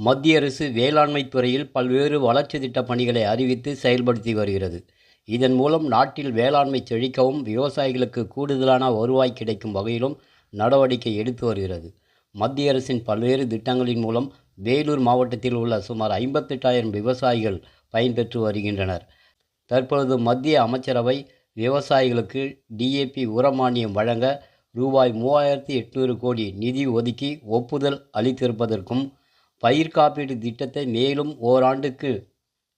மத்திய அரசு வேளாண்மை துறையில் பல்வேறு வளர்ச்சி திட்டப் பணிகளை அறிவித்து செயல்படுத்தி வருகிறது. இதன் மூலம் நாட்டில் வேளாண்மை செழிக்கவும் விவசாயிகளுக்கு கூடுதலான வருவாய் கிடைக்கும் வகையிலும் நடவடிக்கை எடுத்து வருகிறது. மத்திய அரசின் பல்வேறு திட்டங்களின் மூலம் வேலூர் மாவட்டத்தில் உள்ள சுமார் 58,000 விவசாயிகள் பயன்பெற்று வருகின்றனர். தற்பொழுது மத்திய அமைச்சரவை விவசாயிகளுக்கு டிஏபி உரமானியம் வழங்க ரூபாய் 3,800 கோடி நிதி ஒதுக்கி ஒப்புதல் அளித்திருப்பதற்கும் பயிர் காப்பீடு திட்டத்தை மேலும் ஓராண்டுக்கு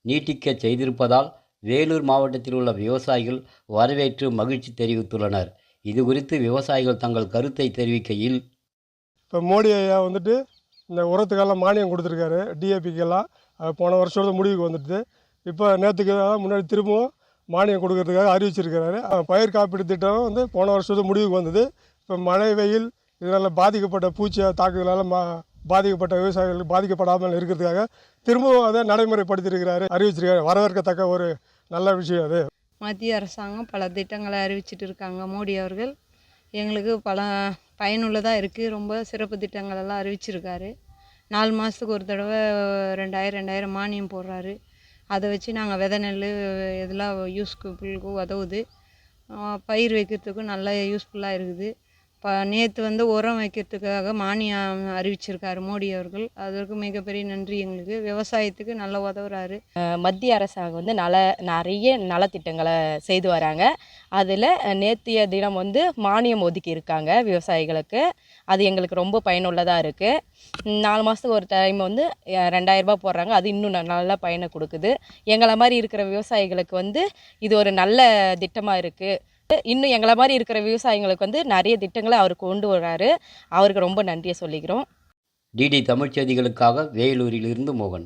நீட்டிக்க செய்திருப்பதால் வேலூர் மாவட்டத்தில் உள்ள விவசாயிகள் வரவேற்று மகிழ்ச்சி தெரிவித்துள்ளனர். இது குறித்து விவசாயிகள் தங்கள் கருத்தை தெரிவிக்கையில், இப்போ மோடி ஐயா வந்துட்டு இந்த உரத்துக்கெல்லாம் மானியம் கொடுத்துருக்காரு. டிஏபிக்கெல்லாம் போன வருஷத்தோட முடிவுக்கு வந்துடுது. இப்போ நேற்றுக்கு முன்னாடி திரும்பவும் மானியம் கொடுக்கறதுக்காக அறிவிச்சிருக்கிறாரு. பயிர் காப்பீடு திட்டம் வந்து போன வருஷத்தோட முடிவுக்கு வந்தது. இப்போ மழை வெயில் இதனால் பாதிக்கப்பட்ட பூச்சி தாக்குதலால் பாதிக்கப்பட்ட விவசாயிகள் பாதிக்கப்படாமல் இருக்கிறதுக்காக திரும்பவும் அதை நடைமுறைப்படுத்தியிருக்கிறாரு, அறிவிச்சிருக்காரு. வரவேற்கத்தக்க ஒரு நல்ல விஷயம் அது. மத்திய அரசாங்கம் பல திட்டங்களை அறிவிச்சிட்டு இருக்காங்க. மோடி அவர்கள் எங்களுக்கு பல பயனுள்ளதாக இருக்குது. ரொம்ப சிறப்பு திட்டங்களெல்லாம் அறிவிச்சிருக்காரு. 4 மாதத்துக்கு ஒரு தடவை 2000 மானியம் போடுறாரு. அதை வச்சு நாங்கள் விதை நெல் இதெல்லாம் யூஸ்ஃபுல்லுக்கு உதவுது. பயிர் வைக்கிறதுக்கும் நல்லா யூஸ்ஃபுல்லாக இருக்குது. நேற்று வந்து உரம் வைக்கிறதுக்காக மானியம் அறிவிச்சிருக்காரு மோடி அவர்கள். அதற்கு மிகப்பெரிய நன்றி. எங்களுக்கு விவசாயத்துக்கு நல்லா உதவுறாரு. மத்திய அரசாங்கம் வந்து நிறைய நலத்திட்டங்களை செய்து வராங்க. அதில் நேற்றைய தினம் வந்து மானியம் ஒதுக்கி இருக்காங்க விவசாயிகளுக்கு. அது எங்களுக்கு ரொம்ப பயனுள்ளதாக இருக்குது. 4 மாதத்துக்கு ஒரு டைம் வந்து 2,000 ரூபாய் போடுறாங்க. அது இன்னும் நல்ல பயனை கொடுக்குது. எங்களை மாதிரி இருக்கிற விவசாயிகளுக்கு வந்து இது ஒரு நல்ல திட்டமாக இருக்குது. இன்னும் எங்களை மாதிரி இருக்கிற விவசாயிகளுக்கு வந்து நிறைய திட்டங்களை அவர் கொண்டு வர்றாரு. அவருக்கு ரொம்ப நன்றியை சொல்லிக்கிறோம். டிடி தமிழ் செய்திகளுக்காக வேலூரிலிருந்து மோகன்.